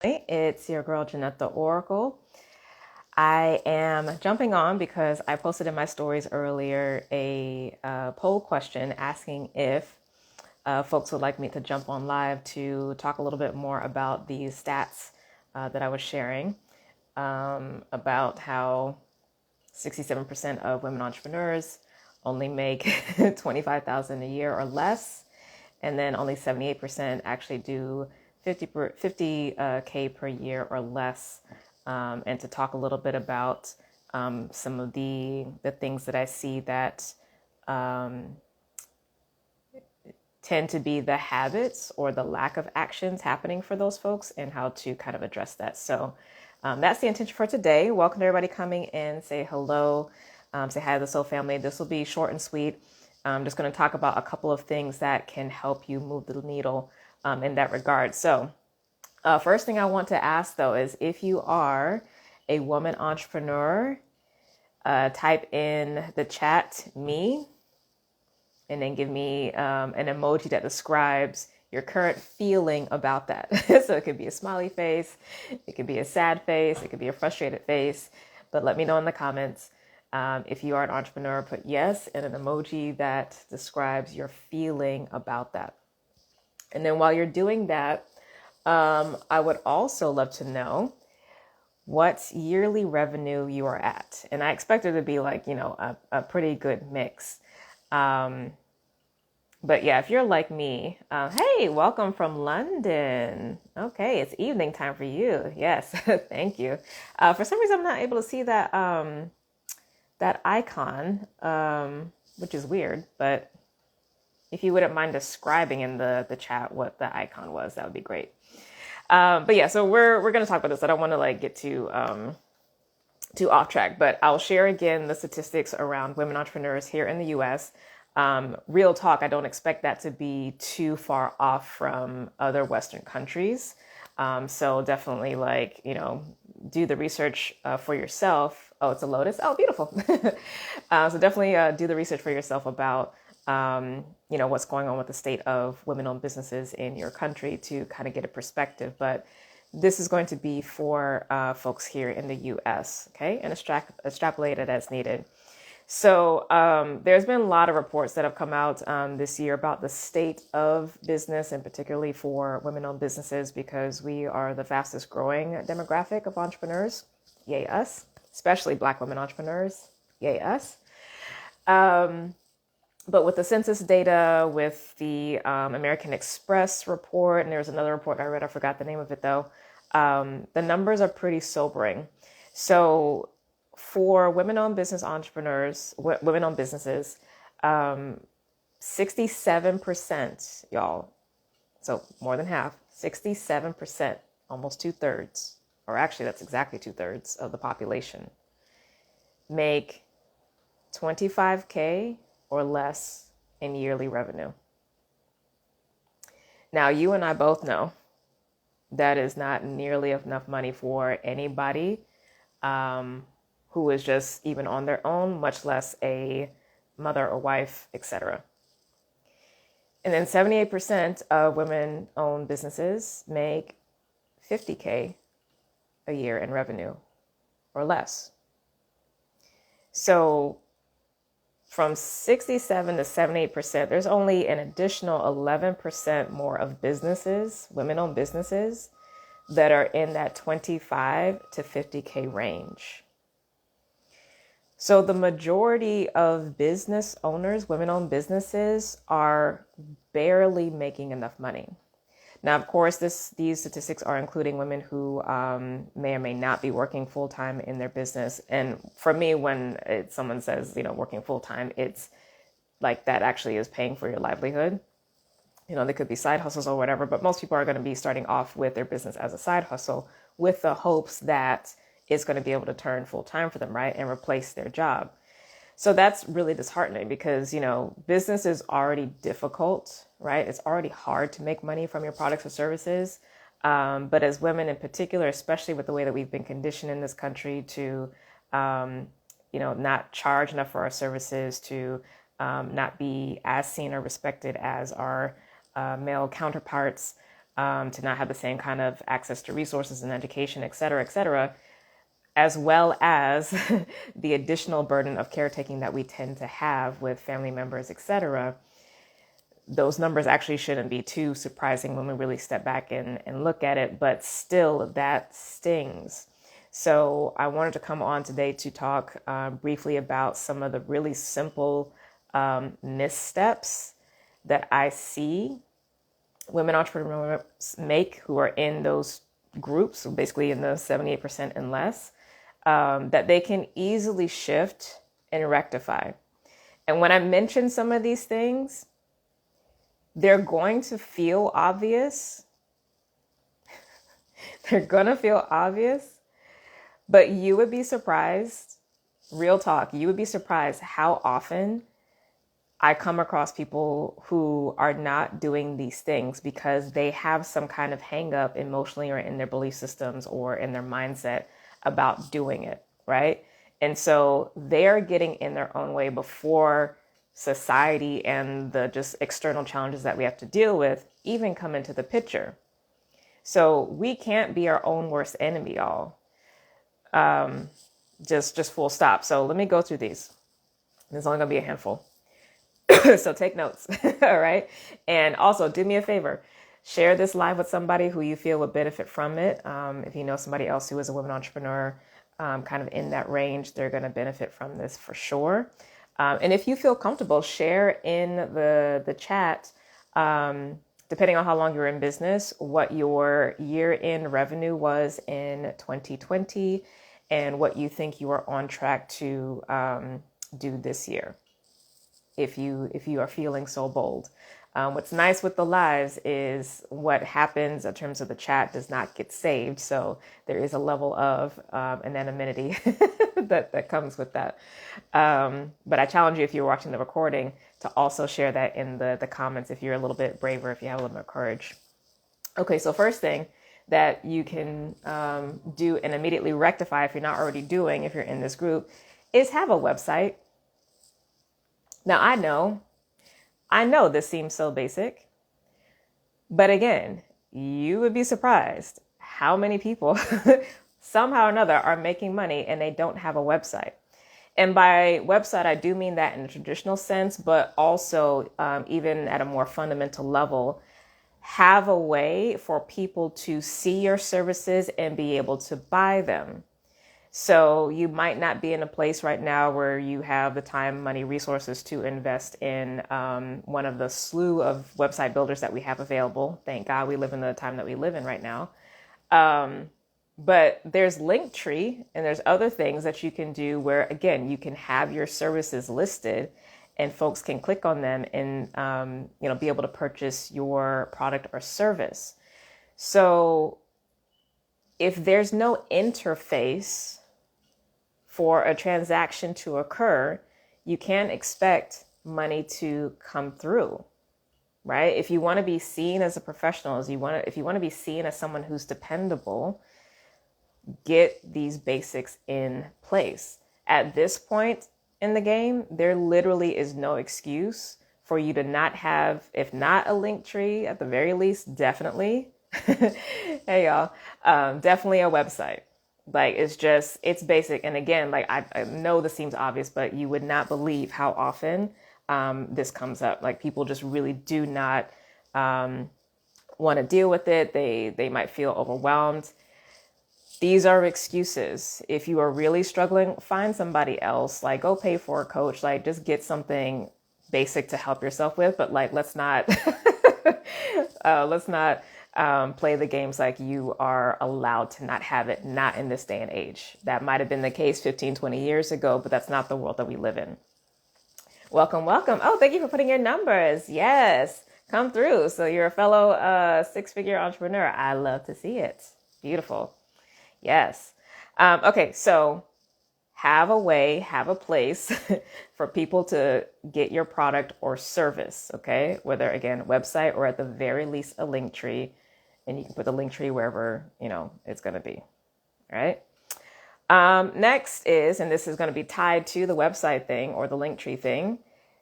It's your girl, Jeanette the Oracle. I am jumping on because I posted in my stories earlier a poll question asking if folks would like me to jump on live to talk a little bit more about these stats that I was sharing about how 67% of women entrepreneurs only make 25,000 a year or less, and then only 78% actually do 50K per year or less, and to talk a little bit about some of the things that I see that tend to be the habits or the lack of actions happening for those folks and how to kind of address that. So that's the intention for today. Welcome to everybody coming in. Say hello. Say hi to the Soul family. This will be short and sweet. I'm just going to talk about a couple of things that can help you move the needle in that regard. So first thing I want to ask though is if you are a woman entrepreneur, type in the chat me, and then give me an emoji that describes your current feeling about that. So it could be a smiley face, it could be a sad face, it could be a frustrated face, but let me know in the comments. If you are an entrepreneur, put yes and an emoji that describes your feeling about that. And then while you're doing that, I would also love to know what yearly revenue you are at. And I expect it to be like, a pretty good mix. But yeah, if you're like me, hey, welcome from London. Okay, it's evening time for you. Yes, thank you. For some reason, I'm not able to see that that icon, which is weird. But if you wouldn't mind describing in the chat what the icon was, that would be great. But yeah, so we're gonna talk about this. I don't want to like get too off track, but I'll share again the statistics around women entrepreneurs here in the U.S. Real talk, I don't expect that to be too far off from other Western countries. So definitely do the research for yourself. Oh, it's a lotus. Oh, beautiful. So definitely do the research for yourself about, what's going on with the state of women-owned businesses in your country to kind of get a perspective. But this is going to be for folks here in the U.S., okay? And extrapolate it as needed. So there's been a lot of reports that have come out this year about the state of business, and particularly for women-owned businesses, because we are the fastest growing demographic of entrepreneurs. Yay us, especially Black women entrepreneurs. Yay us. But with the census data, with the American Express report, and there's another report I read, I forgot the name of it though, the numbers are pretty sobering. So for women-owned business entrepreneurs, women-owned businesses, 67%, y'all, so more than half, 67%, almost 2/3, or actually that's exactly 2/3 of the population, make 25K or less in yearly revenue. Now, you and I both know that is not nearly enough money for anybody who is just even on their own, much less a mother or wife, etc. And then 78% of women-owned businesses make 50K a year in revenue or less. So from 67 to 78%, there's only an additional 11% more of businesses, women-owned businesses, that are in that 25 to 50K range. So the majority of business owners, women-owned businesses, are barely making enough money. Now, of course, these statistics are including women who may or may not be working full-time in their business. And for me, when someone says, working full-time, it's like that actually is paying for your livelihood. They could be side hustles or whatever, but most people are going to be starting off with their business as a side hustle with the hopes that it's going to be able to turn full-time for them, right? And replace their job. So that's really disheartening because, business is already difficult, right? It's already hard to make money from your products or services. But as women in particular, especially with the way that we've been conditioned in this country to, not charge enough for our services, to not be as seen or respected as our male counterparts, to not have the same kind of access to resources and education, et cetera, as well as the additional burden of caretaking that we tend to have with family members, et cetera. Those numbers actually shouldn't be too surprising when we really step back and look at it, but still that stings. So I wanted to come on today to talk briefly about some of the really simple missteps that I see women entrepreneurs make who are in those groups, so basically in the 78% and less, that they can easily shift and rectify. And when I mention some of these things, they're going to feel obvious. They're going to feel obvious, but you would be surprised, real talk, you would be surprised how often I come across people who are not doing these things because they have some kind of hang up emotionally or in their belief systems or in their mindset about doing it, right? And so they're getting in their own way before society and the just external challenges that we have to deal with even come into the picture. So we can't be our own worst enemy, y'all. Just full stop. So let me go through these. There's only gonna be a handful. So take notes. All right. And also do me a favor, share this live with somebody who you feel would benefit from it. If you know somebody else who is a women entrepreneur, kind of in that range, they're going to benefit from this for sure. And if you feel comfortable, share in the chat, depending on how long you're in business, what your year-end revenue was in 2020 and what you think you are on track to do this year. If you are feeling so bold. What's nice with the lives is what happens in terms of the chat does not get saved. So there is a level of anonymity that comes with that. But I challenge you, if you're watching the recording, to also share that in the comments if you're a little bit braver, if you have a little more courage. Okay, so first thing that you can do and immediately rectify if you're not already doing, if you're in this group, is have a website. Now, I know this seems so basic, but again, you would be surprised how many people somehow or another are making money and they don't have a website. And by website, I do mean that in a traditional sense, but also even at a more fundamental level, have a way for people to see your services and be able to buy them. So you might not be in a place right now where you have the time, money, resources to invest in one of the slew of website builders that we have available. Thank God we live in the time that we live in right now. But there's Linktree and there's other things that you can do where, again, you can have your services listed and folks can click on them and be able to purchase your product or service. So if there's no interface for a transaction to occur, you can't expect money to come through, right? If you want to be seen as a professional, if you want to be seen as someone who's dependable, get these basics in place. At this point in the game, there literally is no excuse for you to not have, if not a Linktree, at the very least, definitely, hey y'all, definitely a website. Like, it's basic. And again, like, I know this seems obvious, but you would not believe how often this comes up. Like, people just really do not want to deal with it. They might feel overwhelmed. These are excuses. If you are really struggling, find somebody else. Like, go pay for a coach. Like, just get something basic to help yourself with. But like, let's not play the games like you are allowed to not have it, not in this day and age. That might have been the case 15, 20 years ago, but that's not the world that we live in. Welcome, welcome. Oh, thank you for putting your numbers. Yes, come through. So you're a fellow six-figure entrepreneur. I love to see it. Beautiful. Yes. Okay, so have a way, have a place for people to get your product or service, okay? Whether, again, a website or at the very least a Linktree. And you can put the Linktree wherever, it's going to be, all right? Next is, and this is going to be tied to the website thing or the Linktree thing,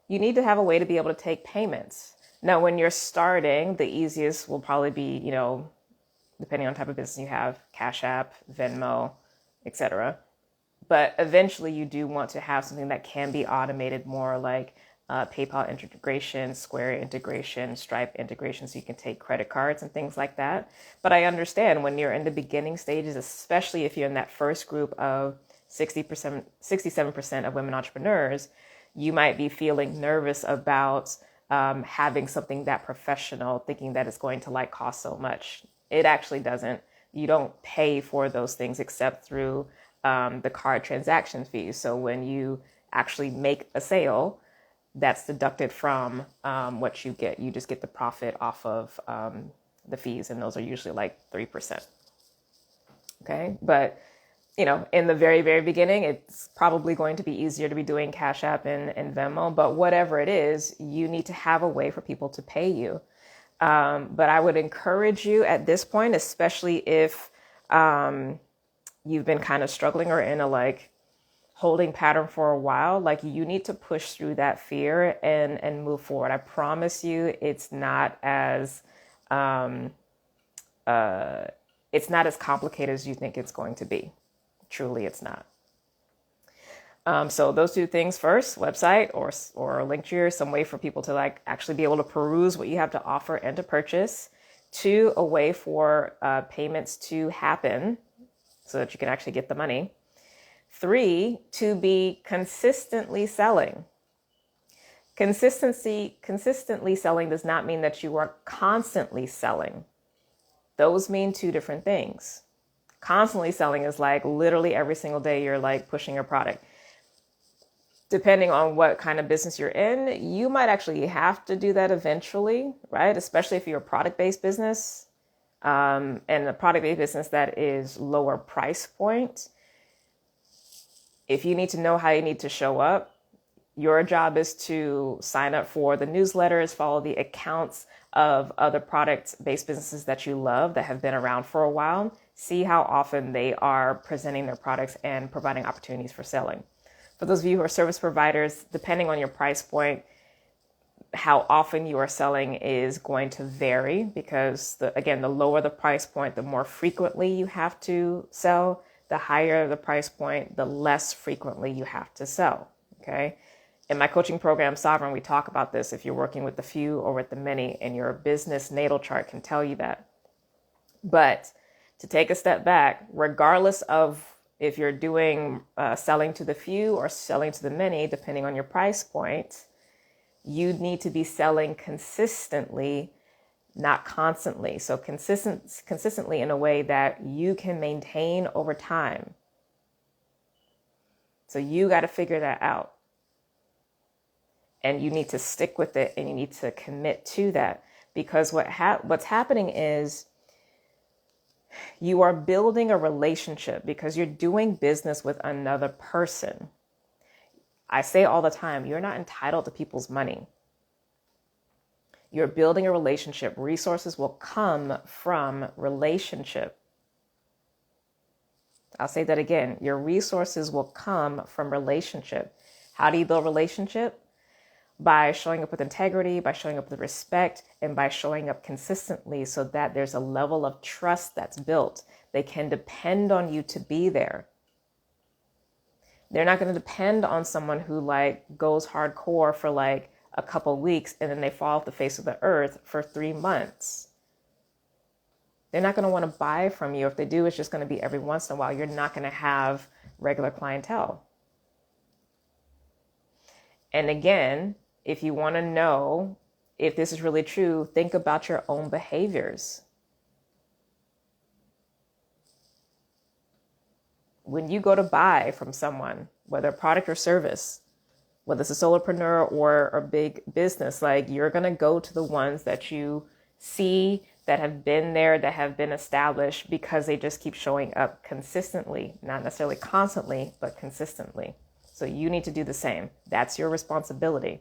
you need to have a way to be able to take payments. Now, when you're starting, the easiest will probably be, depending on the type of business you have, Cash App, Venmo, etc. But eventually you do want to have something that can be automated more, like PayPal integration, Square integration, Stripe integration, so you can take credit cards and things like that. But I understand when you're in the beginning stages, especially if you're in that first group of 60%, 67% of women entrepreneurs, you might be feeling nervous about having something that professional, thinking that it's going to like cost so much. It actually doesn't. You don't pay for those things except through the card transaction fees. So when you actually make a sale, that's deducted from what you get. You just get the profit off of the fees, and those are usually like 3%. Okay, but in the very, very beginning, it's probably going to be easier to be doing Cash App and Venmo, but whatever it is, you need to have a way for people to pay you. But I would encourage you at this point, especially if you've been kind of struggling or in a like holding pattern for a while, like you need to push through that fear and move forward. I promise you, it's not as complicated as you think it's going to be. Truly, it's not. So those two things first, website or Linktree, some way for people to like actually be able to peruse what you have to offer and to purchase. 2, a way for payments to happen so that you can actually get the money. 3, to be consistently selling. Consistently selling does not mean that you are constantly selling. Those mean 2 different things. Constantly selling is like literally every single day you're like pushing your product. Depending on what kind of business you're in, you might actually have to do that eventually, right? Especially if you're a product-based business and a product-based business that is lower price point. If you need to know how you need to show up, your job is to sign up for the newsletters, follow the accounts of other product-based businesses that you love that have been around for a while. See how often they are presenting their products and providing opportunities for selling. For those of you who are service providers, depending on your price point, how often you are selling is going to vary because, the lower the price point, the more frequently you have to sell. The higher the price point, the less frequently you have to sell, okay? In my coaching program, Sovereign, we talk about this. If you're working with the few or with the many, and your business natal chart can tell you that. But to take a step back, regardless of if you're doing selling to the few or selling to the many, depending on your price point, you need to be selling consistently, not constantly. So consistently in a way that you can maintain over time. So you got to figure that out. And you need to stick with it and you need to commit to that. Because what's happening is you are building a relationship because you're doing business with another person. I say all the time, you're not entitled to people's money. You're building a relationship. Resources will come from relationship. I'll say that again. Your resources will come from relationship. How do you build relationship? By showing up with integrity, by showing up with respect, and by showing up consistently so that there's a level of trust that's built. They can depend on you to be there. They're not going to depend on someone who like goes hardcore for like a couple weeks and then they fall off the face of the earth for 3 months. They're not going to want to buy from you. If they do, it's just going to be every once in a while. You're not going to have regular clientele. And again, if you want to know if this is really true, think about your own behaviors. When you go to buy from someone, whether a product or service, whether it's a solopreneur or a big business, like you're going to go to the ones that you see that have been there, that have been established because they just keep showing up consistently, not necessarily constantly, but consistently. So you need to do the same. That's your responsibility.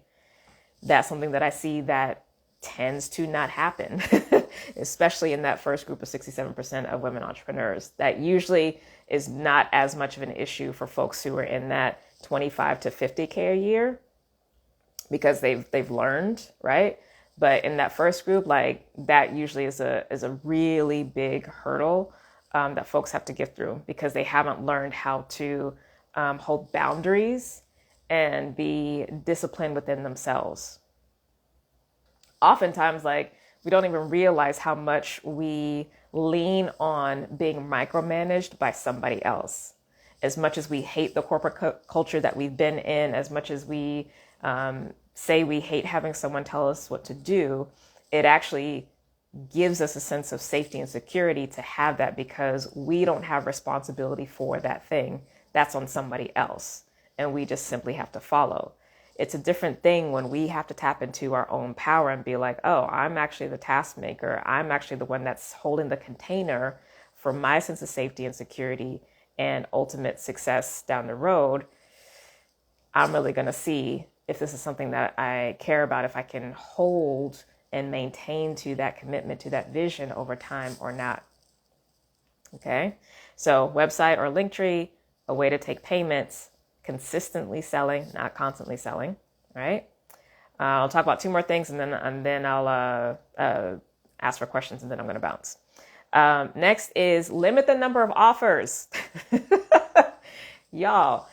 That's something that I see that tends to not happen, especially in that first group of 67% of women entrepreneurs. That usually is not as much of an issue for folks who are in that 25 to 50K a year because they've learned, right? But in that first group, like that usually is a really big hurdle that folks have to get through because they haven't learned how to hold boundaries and be disciplined within themselves. Oftentimes, like, we don't even realize how much we lean on being micromanaged by somebody else. As much as we hate the corporate culture that we've been in, as much as we say we hate having someone tell us what to do, it actually gives us a sense of safety and security to have that because we don't have responsibility for that thing. That's on somebody else. And we just simply have to follow. It's a different thing when we have to tap into our own power and be like, oh, I'm actually the task maker. I'm actually the one that's holding the container for my sense of safety and security and ultimate success down the road. I'm really going to see if this is something that I care about, if I can hold and maintain to that commitment, to that vision over time or not. Okay. So website or Linktree, a way to take payments, consistently selling, not constantly selling. Right. I'll talk about two more things and then I'll ask for questions and then I'm going to bounce. Next is limit the number of offers. Y'all,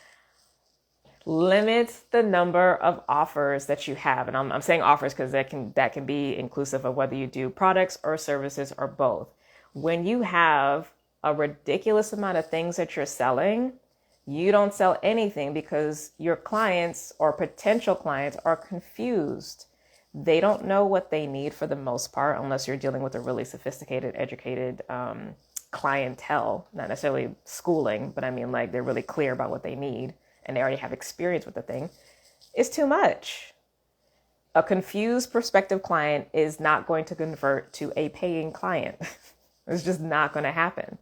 limit the number of offers that you have. And I'm saying offers because that can be inclusive of whether you do products or services or both. When you have a ridiculous amount of things that you're selling, you don't sell anything because your clients or potential clients are confused. They don't know what they need for the most part, unless you're dealing with a really sophisticated, educated clientele, not necessarily schooling, but I mean like they're really clear about what they need and they already have experience with the thing. It's too much. A confused prospective client is not going to convert to a paying client. It's just not going to happen.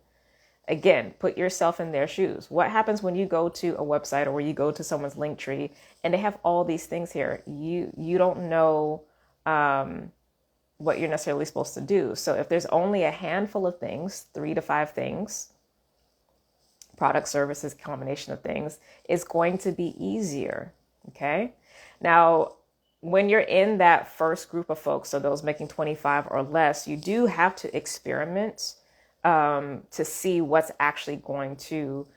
Again, put yourself in their shoes. What happens when you go to a website or you go to someone's Linktree and they have all these things here? You don't know what you're necessarily supposed to do. So if there's only a handful of things, 3 to 5 things, product, services, combination of things, is going to be easier. Okay. Now, when you're in that first group of folks, so those making 25 or less, you do have to experiment to see what's actually going to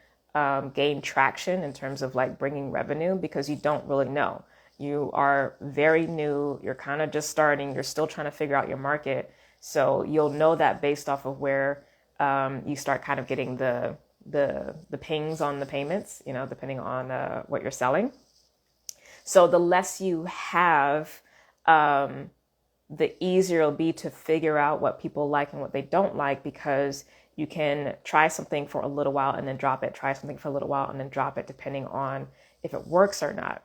gain traction in terms of like bringing revenue, because you don't really know. You are very new. You're kind of just starting. You're still trying to figure out your market. So you'll know that based off of where you start kind of getting the pings on the payments, you know, depending on what you're selling. So the less you have, the easier it'll be to figure out what people like and what they don't like, because you can try something for a little while and then drop it, try something for a little while and then drop it, depending on if it works or not.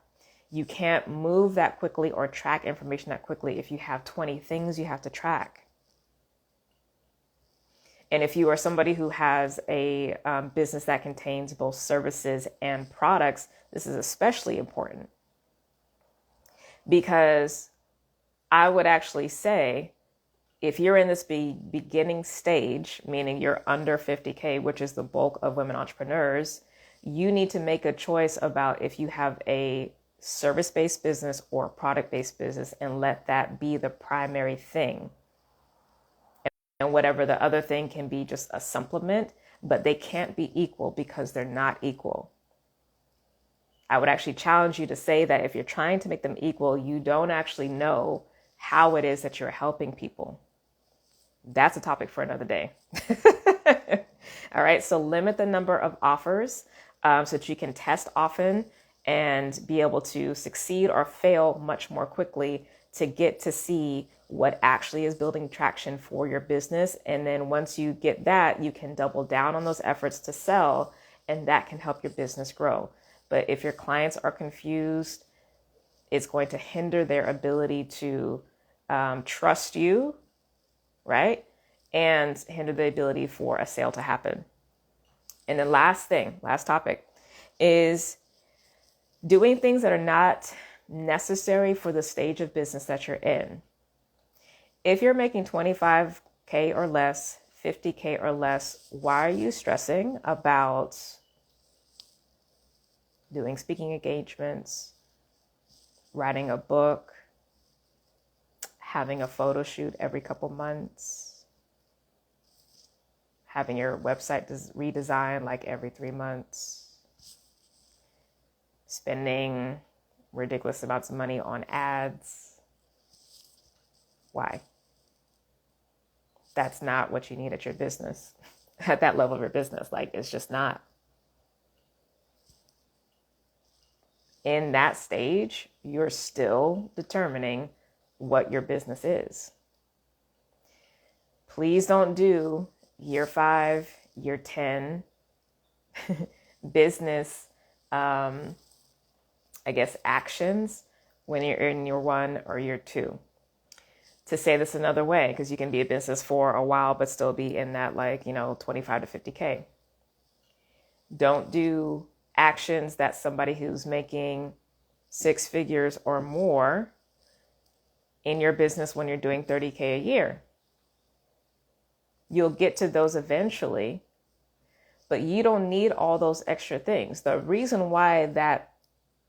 You can't move that quickly or track information that quickly if you have 20 things you have to track. And if you are somebody who has a business that contains both services and products, this is especially important, because I would actually say if you're in this beginning stage, meaning you're under 50K, which is the bulk of women entrepreneurs, you need to make a choice about if you have a service-based business or product-based business and let that be the primary thing. And whatever the other thing can be just a supplement, but they can't be equal because they're not equal. I would actually challenge you to say that if you're trying to make them equal, you don't actually know how it is that you're helping people. That's a topic for another day. All right. So limit the number of offers so that you can test often and be able to succeed or fail much more quickly to get to see what actually is building traction for your business. And then once you get that, you can double down on those efforts to sell, and that can help your business grow. But if your clients are confused, it's going to hinder their ability to trust you, right? And hinder the ability for a sale to happen. And then last topic is doing things that are not necessary for the stage of business that you're in. If you're making 25K or less, 50K or less, why are you stressing about doing speaking engagements, writing a book, having a photo shoot every couple months, having your website redesigned like every 3 months, spending ridiculous amounts of money on ads. Why? That's not what you need at your business, at that level of your business. Like, it's just not. In that stage, you're still determining what your business is. Please don't do year 5, year 10 business, actions when you're in year 1 or year 2. To say this another way, because you can be a business for a while, but still be in that 25 to 50K. Don't do actions that somebody who's making 6 figures or more in your business when you're doing 30K a year. You'll get to those eventually, but you don't need all those extra things. The reason why that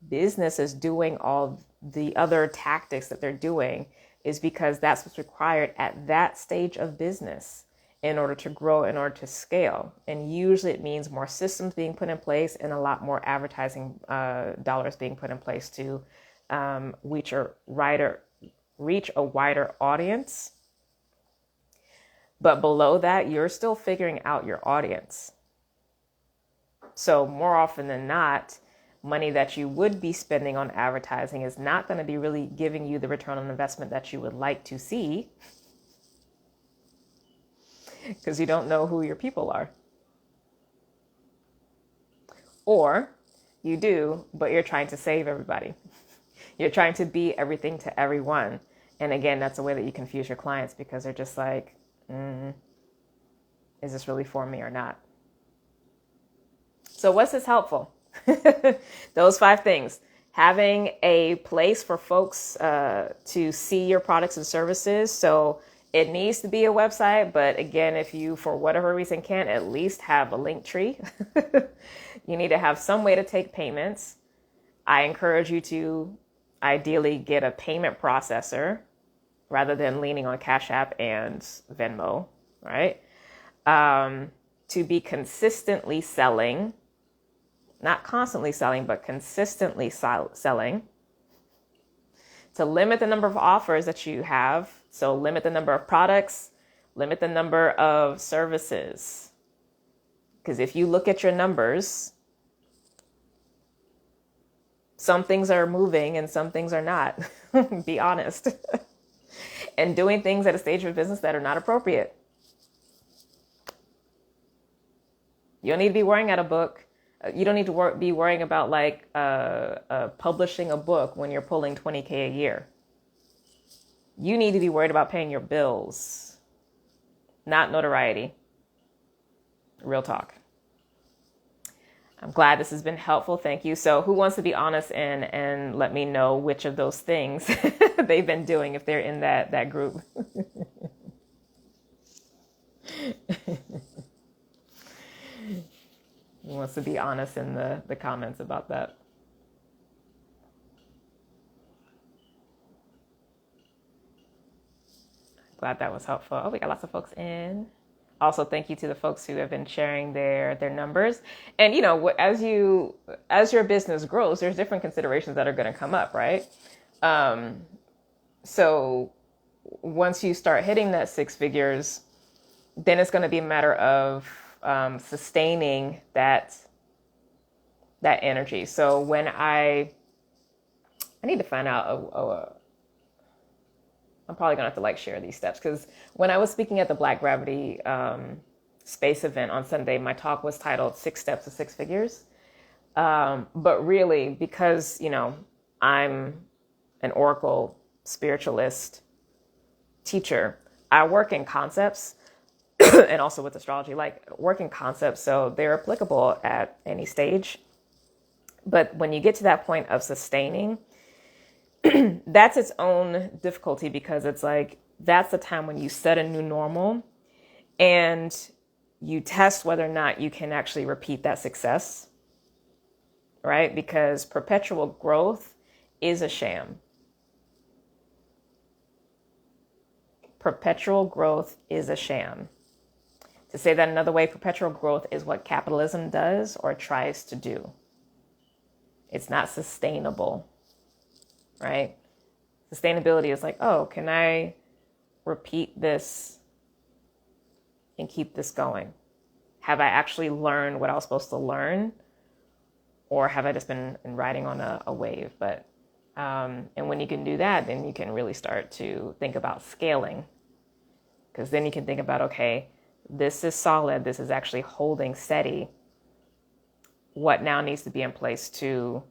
business is doing all the other tactics that they're doing is because that's what's required at that stage of business in order to grow, in order to scale. And usually it means more systems being put in place and a lot more advertising dollars being put in place to reach a wider audience. But below that, you're still figuring out your audience. So more often than not, money that you would be spending on advertising is not going to be really giving you the return on investment that you would like to see, because you don't know who your people are. Or you do, but you're trying to save everybody. You're trying to be everything to everyone. And again, that's a way that you confuse your clients, because they're just like, is this really for me or not? So what's this helpful? Those 5 things. Having a place for folks to see your products and services. So it needs to be a website, but again, if you, for whatever reason, can't, at least have a link tree. You need to have some way to take payments. I encourage you to ideally get a payment processor rather than leaning on Cash App and Venmo, right? To be consistently selling, not constantly selling, but consistently selling. To limit the number of offers that you have. So limit the number of products, limit the number of services. Because if you look at your numbers, some things are moving and some things are not. Be honest. And doing things at a stage of business that are not appropriate. You don't need to be worrying at a book. You don't need to be worrying about publishing a book when you're pulling 20K a year. You need to be worried about paying your bills, not notoriety. Real talk. I'm glad this has been helpful. Thank you. So who wants to be honest and let me know which of those things they've been doing if they're in that group? Who wants to be honest in the comments about that? Glad that was helpful. Oh, we got lots of folks in. Also, thank you to the folks who have been sharing their numbers. And, as your business grows, there's different considerations that are going to come up, right? So once you start hitting that 6 figures, then it's going to be a matter of sustaining that energy. So when I need to find out, I'm probably going to have to share these steps, because when I was speaking at the Black Gravity space event on Sunday, my talk was titled 6 Steps to 6 Figures. But really, because, I'm an Oracle spiritualist teacher, I work in concepts and also with astrology, work in concepts. So they're applicable at any stage. But when you get to that point of sustaining, that's its own difficulty, because it's that's the time when you set a new normal and you test whether or not you can actually repeat that success, right? Because perpetual growth is a sham. perpetual growth is a sham. To say that another way, perpetual growth is what capitalism does or tries to do. It's not sustainable, right? Sustainability is like, oh, can I repeat this and keep this going? Have I actually learned what I was supposed to learn? Or have I just been riding on a wave? But and when you can do that, then you can really start to think about scaling. Because then you can think about, okay, this is solid. This is actually holding steady. What now needs to be in place to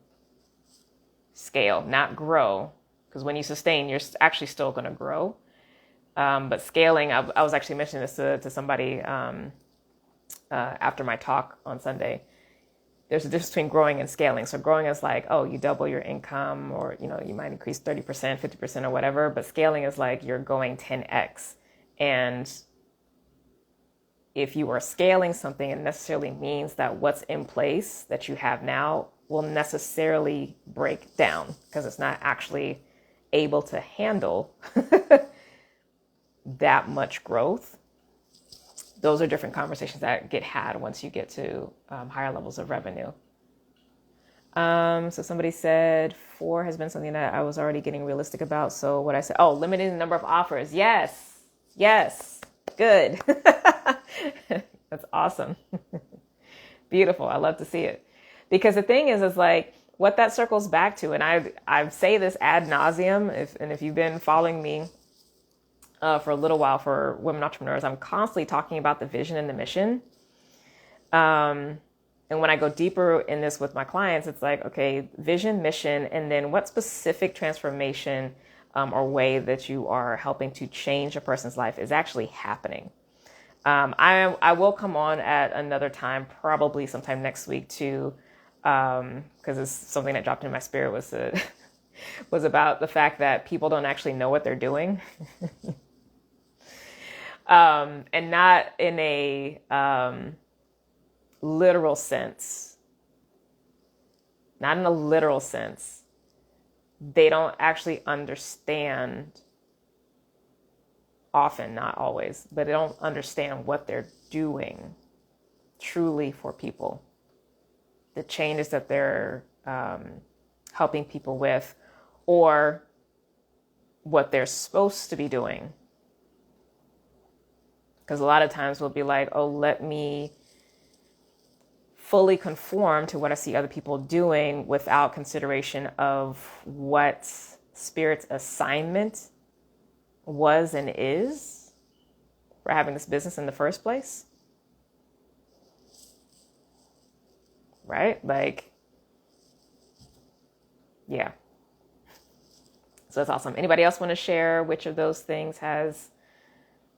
scale, not grow? Because when you sustain, you're actually still going to grow. But scaling, I was actually mentioning this to somebody after my talk on Sunday. There's a difference between growing and scaling. So growing is like, oh, you double your income, or you might increase 30%, 50% or whatever. But scaling is like you're going 10x. And if you are scaling something, it necessarily means that what's in place that you have now will necessarily break down because it's not actually able to handle that much growth. Those are different conversations that get had once you get to higher levels of revenue. So somebody said 4 has been something that I was already getting realistic about. So what I said, limiting the number of offers. Yes, good. That's awesome. Beautiful. I love to see it. Because the thing is like what that circles back to, and I say this ad nauseum, if you've been following me for a little while for women entrepreneurs, I'm constantly talking about the vision and the mission. And when I go deeper in this with my clients, it's like, okay, vision, mission, and then what specific transformation or way that you are helping to change a person's life is actually happening. I will come on at another time, probably sometime next week too, because it's something that dropped in my spirit was about the fact that people don't actually know what they're doing. And not in a literal sense. Not in a literal sense. They don't actually understand, often, not always, but they don't understand what they're doing truly for people. The changes that they're helping people with, or what they're supposed to be doing. Because a lot of times we'll be like, oh, let me fully conform to what I see other people doing without consideration of what Spirit's assignment was and is for having this business in the first place. Right? Like, yeah. So that's awesome. Anybody else want to share which of those things has,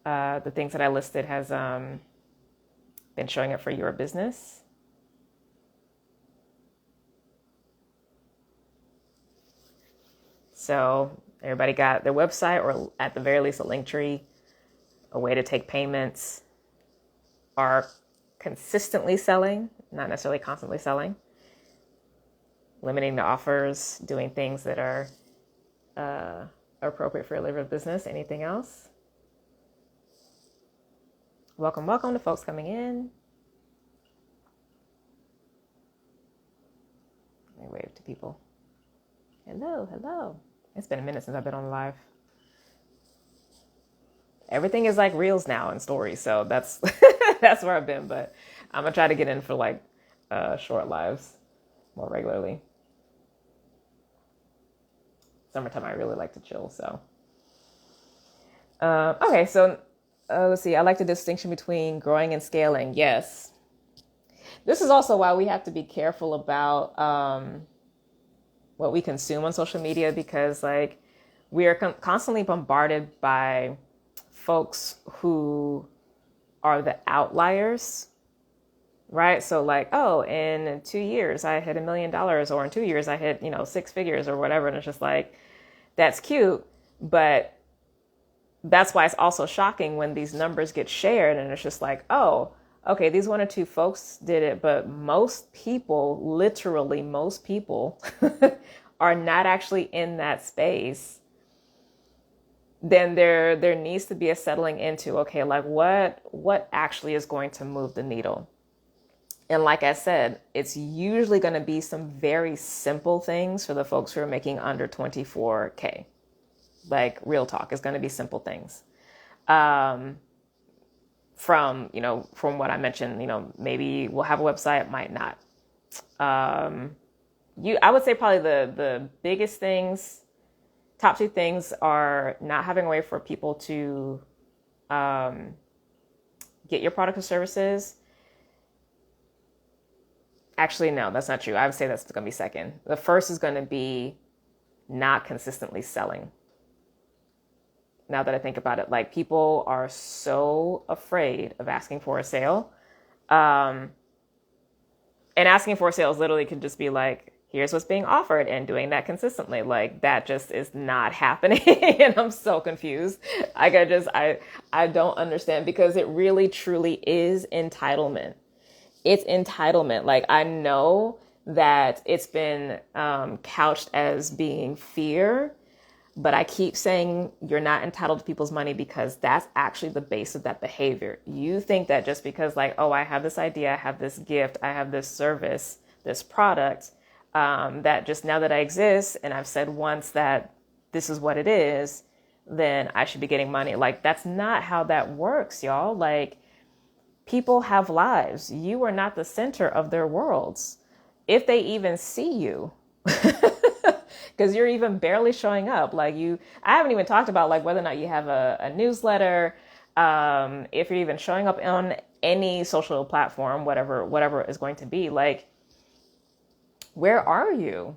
the things that I listed has been showing up for your business? So everybody got their website, or at the very least a link tree, a way to take payments, are consistently selling, not necessarily constantly selling, limiting the offers, doing things that are appropriate for your level of business. Anything else? Welcome to folks coming in. Let me wave to people. Hello. It's been a minute since I've been on live. Everything is like reels now and stories, so that's that's where I've been. But I'm gonna try to get in for like short lives more regularly. Summertime, I really like to chill. So okay, so let's see. I like the distinction between growing and scaling. Yes, this is also why we have to be careful about what we consume on social media, because like we are constantly bombarded by folks who are the outliers, right? So like, oh, in 2 years I hit $1 million, or in 2 years I hit, 6 figures or whatever. And it's just like, that's cute. But that's why it's also shocking when these numbers get shared and it's just like, oh, okay, these 1 or 2 folks did it, but most people, literally most people are not actually in that space then there needs to be a settling into, okay, like what actually is going to move the needle. And like I said, it's usually going to be some very simple things for the folks who are making under 24K. Like real talk, it's going to be simple things. From what I mentioned, maybe we'll have a website, might not. I would say probably the biggest things, top two things are not having a way for people to get your product or services. Actually, no, that's not true. I would say that's going to be second. The first is going to be not consistently selling. Now that I think about it, like people are so afraid of asking for a sale. And asking for sales literally could just be like, here's what's being offered, and doing that consistently. Like that just is not happening. And I'm so confused. I don't understand, because it really truly is entitlement. It's entitlement. Like I know that it's been couched as being fear, but I keep saying you're not entitled to people's money, because that's actually the base of that behavior. You think that just because like, oh, I have this idea, I have this gift, I have this service, this product, that just now that I exist and I've said once that this is what it is, then I should be getting money. Like that's not how that works, y'all. Like people have lives. You are not the center of their worlds. If they even see you, because you're even barely showing up. Like I haven't even talked about like whether or not you have a newsletter, if you're even showing up on any social platform, whatever is going to be. Like, where are you?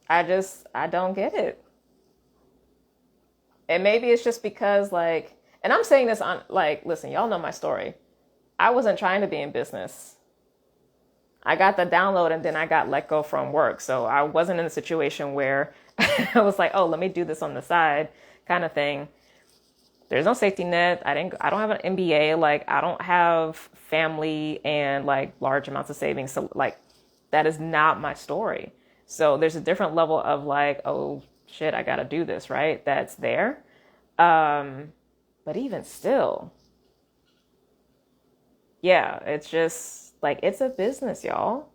I don't get it. And maybe it's just because like, and I'm saying this on like, listen, y'all know my story. I wasn't trying to be in business. I got the download and then I got let go from work. So I wasn't in a situation where I was like, oh, let me do this on the side kind of thing. There's no safety net. I don't have an MBA. Like I don't have family and like large amounts of savings. So like that is not my story. So there's a different level of like, oh shit, I got to do this, right? That's there. But even still, yeah, it's just like, it's a business, y'all.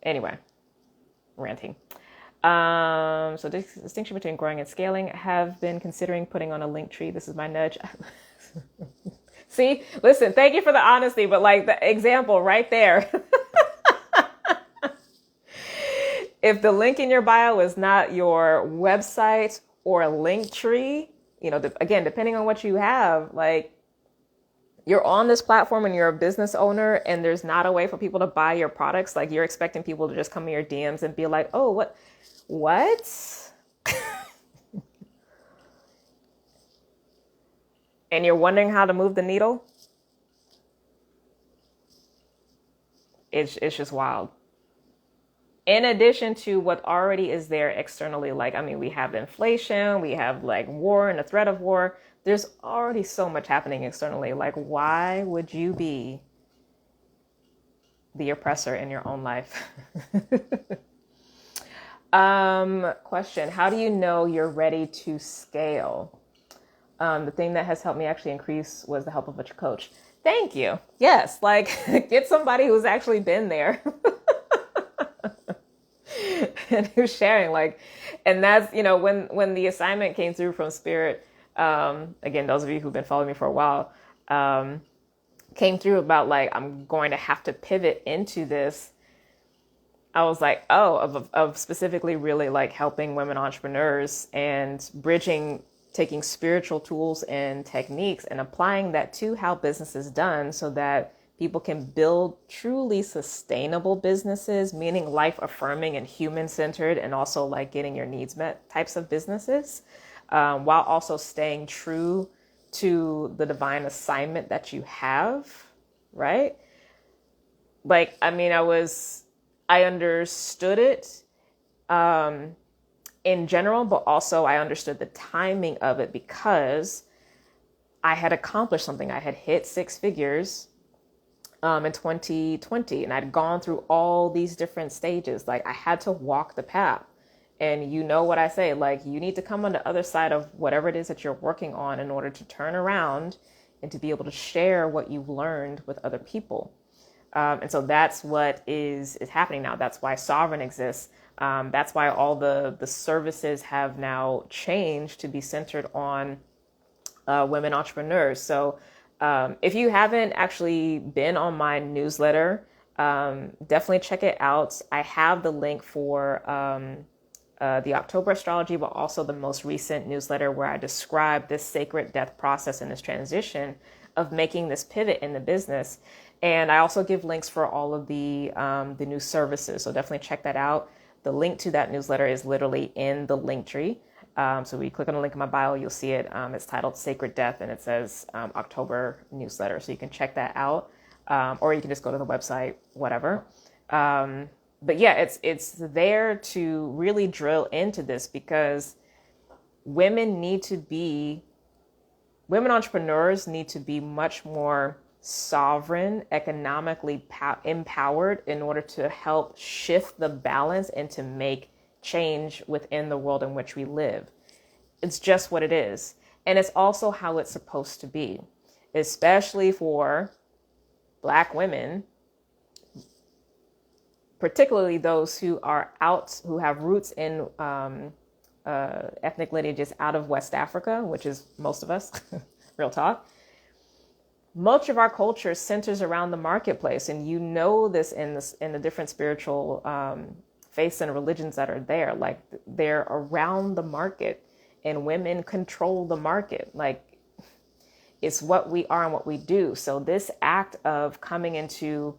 Anyway, ranting. So distinction between growing and scaling. Have been considering putting on a link tree. This is my nudge. See, listen, thank you for the honesty, but like the example right there. If the link in your bio is not your website or a link tree, again, depending on what you have, like you're on this platform and you're a business owner and there's not a way for people to buy your products. Like you're expecting people to just come in your DMs and be like, oh, what? And you're wondering how to move the needle. It's just wild. In addition to what already is there externally, like, I mean, we have inflation, we have like war and the threat of war. There's already so much happening externally. Like, why would you be the oppressor in your own life? Question, how do you know you're ready to scale? The thing that has helped me actually increase was the help of a coach. Thank you. Yes, like get somebody who's actually been there. And who's sharing, like, and that's, when the assignment came through from Spirit, again, those of you who've been following me for a while, came through about like, I'm going to have to pivot into this. I was like, oh, of specifically really like helping women entrepreneurs and bridging, taking spiritual tools and techniques and applying that to how business is done so that people can build truly sustainable businesses, meaning life affirming and human centered, and also like getting your needs met types of businesses, while also staying true to the divine assignment that you have, right? Like, I mean, I understood it in general, but also I understood the timing of it because I had accomplished something. I had hit six figures. in 2020, and I'd gone through all these different stages. Like I had to walk the path. And you know what I say, like you need to come on the other side of whatever it is that you're working on in order to turn around and to be able to share what you've learned with other people. And so that's what is happening now. That's why Sovereign exists. That's why all the services have now changed to be centered on women entrepreneurs. So if you haven't actually been on my newsletter, definitely check it out. I have the link for the October astrology, but also the most recent newsletter where I describe this sacred death process and this transition of making this pivot in the business. And I also give links for all of the new services. So definitely check that out. The link to that newsletter is literally in the link tree. So when you click on the link in my bio, you'll see it. It's titled Sacred Death and it says October newsletter. So you can check that out. Or you can just go to the website, whatever. But yeah, it's there to really drill into this because women entrepreneurs need to be much more sovereign, economically empowered in order to help shift the balance and to make change within the world in which we live. It's just what it is. And it's also how it's supposed to be, especially for Black women, particularly those who have roots in ethnic lineages out of West Africa, which is most of us, real talk. Much of our culture centers around the marketplace, and you know this in the different spiritual faiths and religions that are there. Like they're around the market, and women control the market. Like it's what we are and what we do. So this act of coming into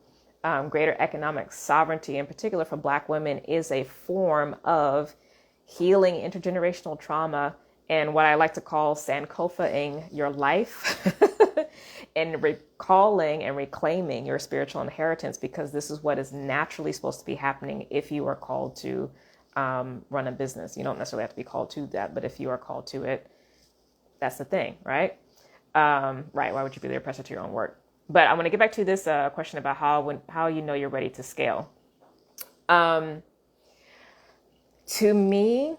greater economic sovereignty, in particular for Black women, is a form of healing intergenerational trauma and what I like to call Sankofa-ing your life and recalling and reclaiming your spiritual inheritance, because this is what is naturally supposed to be happening if you are called to run a business. You don't necessarily have to be called to that, but if you are called to it, that's the thing, right? Right. Why would you be the oppressor to your own work? But I want to get back to this question about how you know you're ready to scale. To me,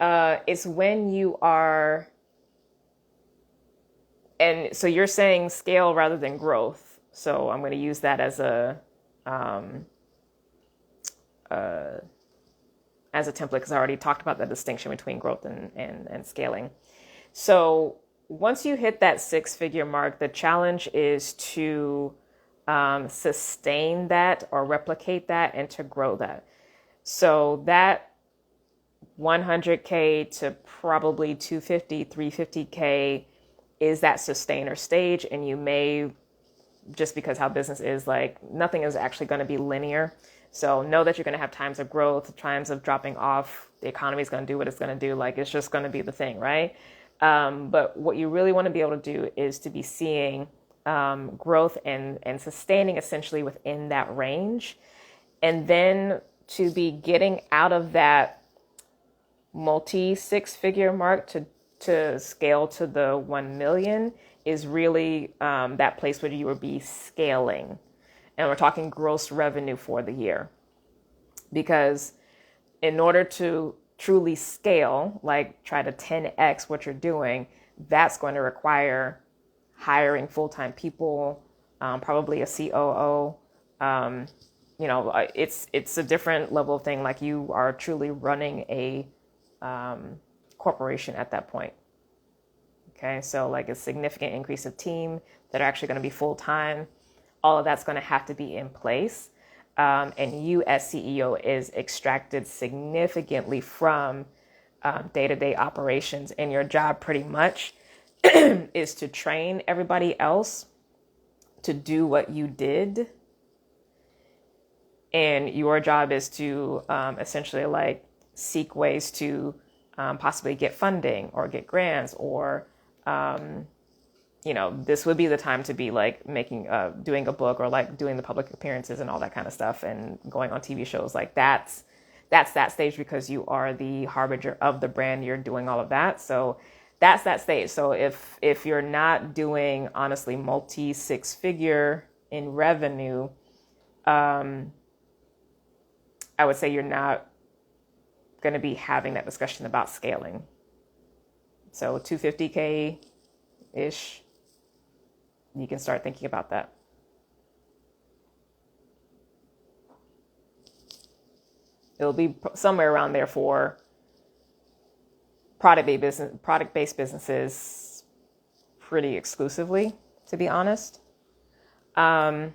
it's when you are, and so you're saying scale rather than growth. So I'm going to use that as a template because I already talked about the distinction between growth and scaling. So once you hit that 6-figure mark, the challenge is to sustain that or replicate that and to grow that. So that 100K to probably 250, 350K is that sustainer stage. And you may, just because how business is, like nothing is actually going to be linear. So know that you're going to have times of growth, times of dropping off. The economy is going to do what it's going to do. Like it's just going to be the thing, right? But what you really want to be able to do is to be seeing growth and sustaining essentially within that range. And then to be getting out of that multi-6-figure mark to scale to the 1 million is really that place where you will be scaling. And we're talking gross revenue for the year. Because in order to truly scale, like try to 10x what you're doing, that's going to require hiring full-time people, probably a COO. It's a different level of thing. Like you are truly running a corporation at that point. Okay, so like a significant increase of team that are actually going to be full-time. All of that's going to have to be in place. And you as CEO is extracted significantly from day-to-day operations. And your job pretty much is to train everybody else to do what you did. And your job is to essentially like seek ways to possibly get funding or get grants or this would be the time to be like making, doing a book or like doing the public appearances and all that kind of stuff and going on TV shows. Like that's that stage because you are the harbinger of the brand. You're doing all of that. So that's that stage. So if you're not doing honestly multi 6-figure in revenue, I would say you're not going to be having that discussion about scaling. So 250K ish, you can start thinking about that. It'll be somewhere around there for product-based businesses, pretty exclusively, to be honest. Yeah.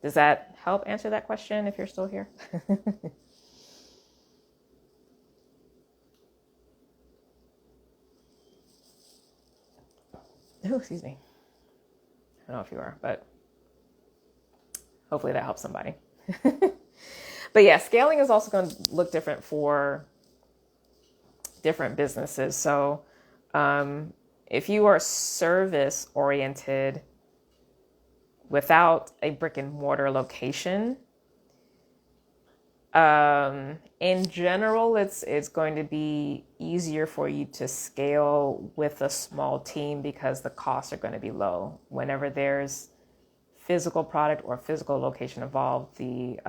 Does that help answer that question if you're still here? Oh, excuse me. I don't know if you are, but hopefully that helps somebody. But yeah, scaling is also going to look different for different businesses. So if you are service oriented without a brick and mortar location, in general, it's going to be easier for you to scale with a small team because the costs are going to be low. Whenever there's physical product or physical location involved, the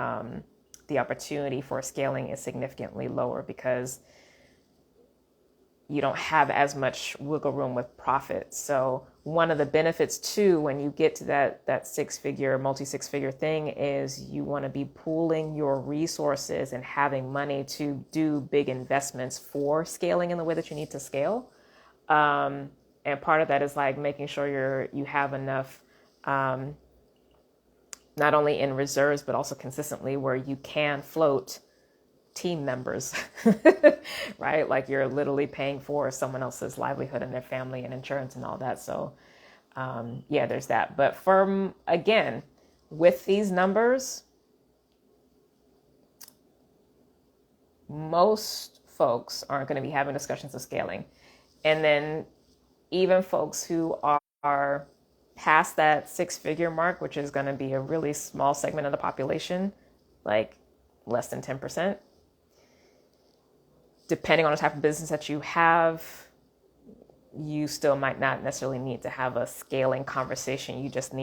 opportunity for scaling is significantly lower because you don't have as much wiggle room with profits. So one of the benefits too, when you get to that multi-six-figure thing, is you want to be pooling your resources and having money to do big investments for scaling in the way that you need to scale. And part of that is like making sure you have enough, not only in reserves, but also consistently where you can float team members, right? Like you're literally paying for someone else's livelihood and their family and insurance and all that. So yeah, there's that. But again, with these numbers, most folks aren't going to be having discussions of scaling. And then even folks who are past that 6-figure mark, which is going to be a really small segment of the population, like less than 10%, depending on the type of business that you have, you still might not necessarily need to have a scaling conversation. You just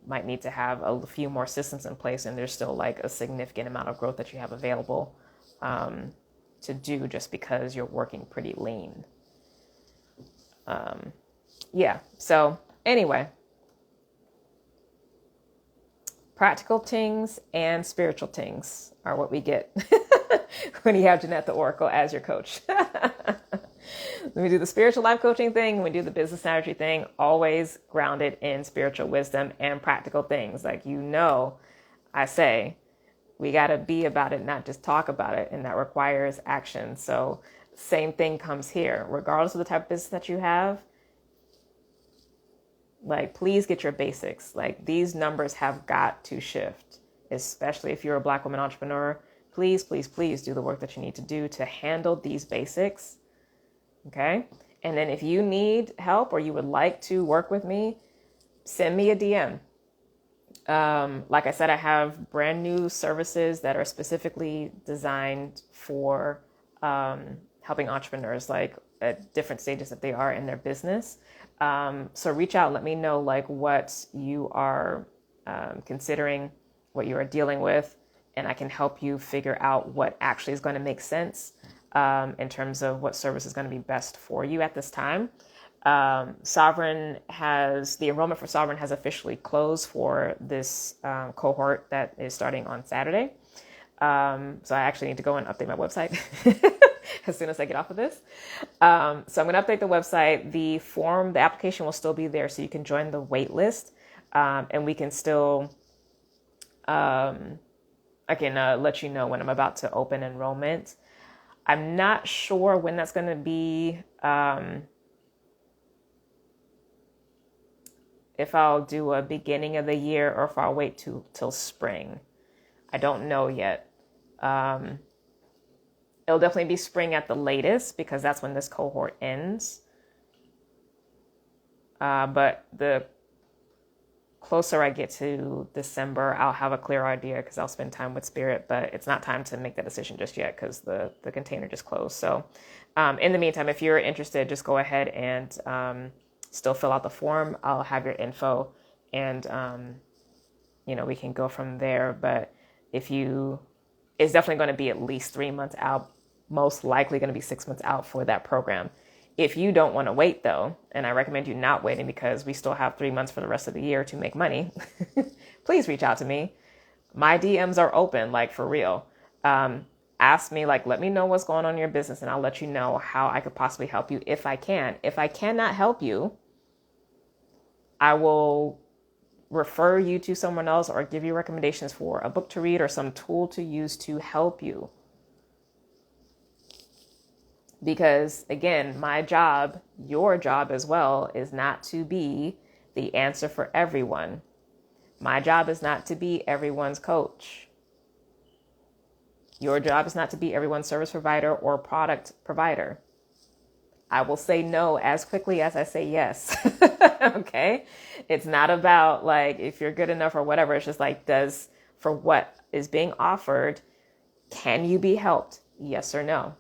might need to have a few more systems in place, and there's still like a significant amount of growth that you have available to do just because you're working pretty lean. Yeah, so anyway, practical things and spiritual things are what we get when you have Jeanette the Oracle as your coach. When we do the spiritual life coaching thing, when we do the business strategy thing, always grounded in spiritual wisdom and practical things. Like, I say, we got to be about it, not just talk about it. And that requires action. So same thing comes here. Regardless of the type of business that you have, like, please get your basics. Like, these numbers have got to shift, especially if you're a Black woman entrepreneur. Please, please, please do the work that you need to do to handle these basics. Okay. And then if you need help or you would like to work with me, send me a DM. Like I said, I have brand new services that are specifically designed for helping entrepreneurs, like at different stages that they are in their business. So reach out, let me know like what you are considering, what you are dealing with, and I can help you figure out what actually is going to make sense in terms of what service is going to be best for you at this time. The enrollment for Sovereign has officially closed for this cohort that is starting on Saturday. So I actually need to go and update my website as soon as I get off of this. So I'm going to update the website. The application will still be there, so you can join the wait list, and we can still, I can let you know when I'm about to open enrollment. I'm not sure when that's going to be, if I'll do a beginning of the year or if I'll wait till spring. I don't know yet. It'll definitely be spring at the latest because that's when this cohort ends. But the closer I get to December, I'll have a clear idea because I'll spend time with Spirit, but it's not time to make that decision just yet because the container just closed. So in the meantime, if you're interested, just go ahead and still fill out the form. I'll have your info, and we can go from there. But it's definitely going to be at least 3 months out, most likely going to be 6 months out for that program. If you don't want to wait, though, and I recommend you not waiting because we still have 3 months for the rest of the year to make money, please reach out to me. My DMs are open, like for real. Ask me, like, let me know what's going on in your business, and I'll let you know how I could possibly help you if I can. If I cannot help you, I will refer you to someone else or give you recommendations for a book to read or some tool to use to help you. Because again, my job, your job as well, is not to be the answer for everyone. My job is not to be everyone's coach. Your job is not to be everyone's service provider or product provider. I will say no as quickly as I say yes. Okay? It's not about like if you're good enough or whatever. It's just like, for what is being offered, can you be helped? Yes or no?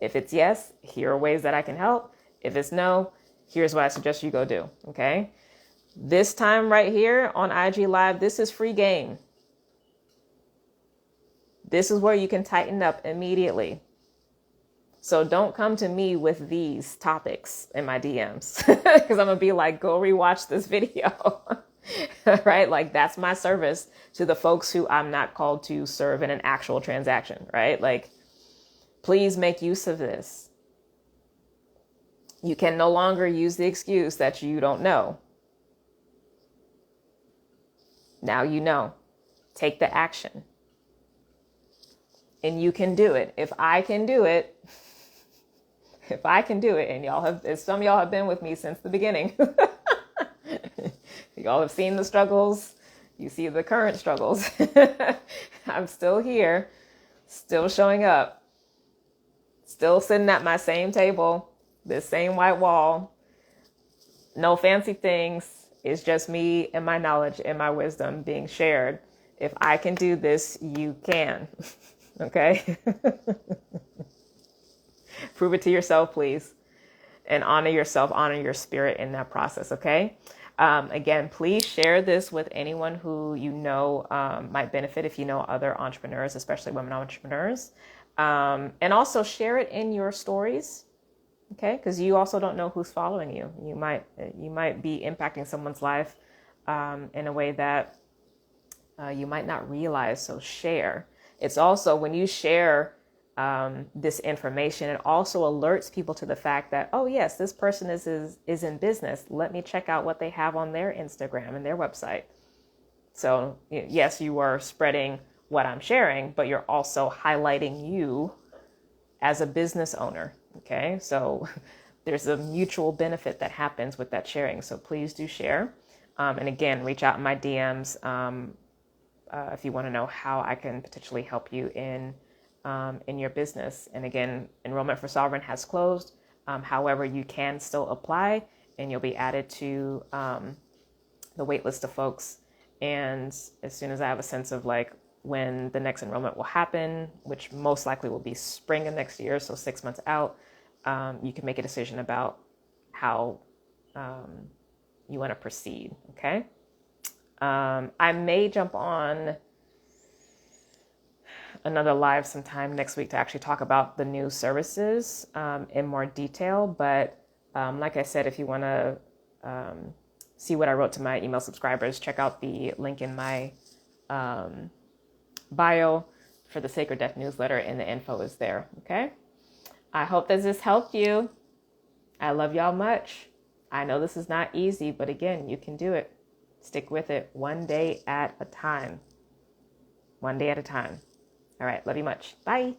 If it's yes, here are ways that I can help. If it's no, here's what I suggest you go do. Okay? This time right here on IG Live, this is free game. This is where you can tighten up immediately. So don't come to me with these topics in my DMs because I'm going to be like, go rewatch this video. Right? Like that's my service to the folks who I'm not called to serve in an actual transaction, right? Like, please make use of this. You can no longer use the excuse that you don't know. Now you know. Take the action. And you can do it. If I can do it, and some of y'all have been with me since the beginning. Y'all have seen the struggles. You see the current struggles. I'm still here, still showing up, still sitting at my same table, this same white wall. No fancy things. It's just me and my knowledge and my wisdom being shared. If I can do this, you can. Okay? Prove it to yourself, please. And honor yourself, honor your spirit in that process, okay? Again, please share this with anyone who you know might benefit if you know other entrepreneurs, especially women entrepreneurs. And also share it in your stories, okay? Because you also don't know who's following you. You might be impacting someone's life in a way that you might not realize, so share. It's also when you share this information, it also alerts people to the fact that, oh yes, this person is in business. Let me check out what they have on their Instagram and their website. So yes, you are spreading what I'm sharing, but you're also highlighting you as a business owner. Okay. So there's a mutual benefit that happens with that sharing. So please do share. And again, reach out in my DMs if you want to know how I can potentially help you in your business. And again, Enrollment for Sovereign has closed. However, you can still apply and you'll be added to the wait list of folks. And as soon as I have a sense of like when the next enrollment will happen, which most likely will be spring of next year, so 6 months out, you can make a decision about how you want to proceed. Okay. I may jump on another live sometime next week to actually talk about the new services in more detail. But like I said, if you want to see what I wrote to my email subscribers, check out the link in my bio for the Sacred Death newsletter, and the info is there. Okay. I hope that this helped you. I love y'all much. I know this is not easy, but again, you can do it. Stick with it one day at a time. One day at a time. All right. Love you much. Bye.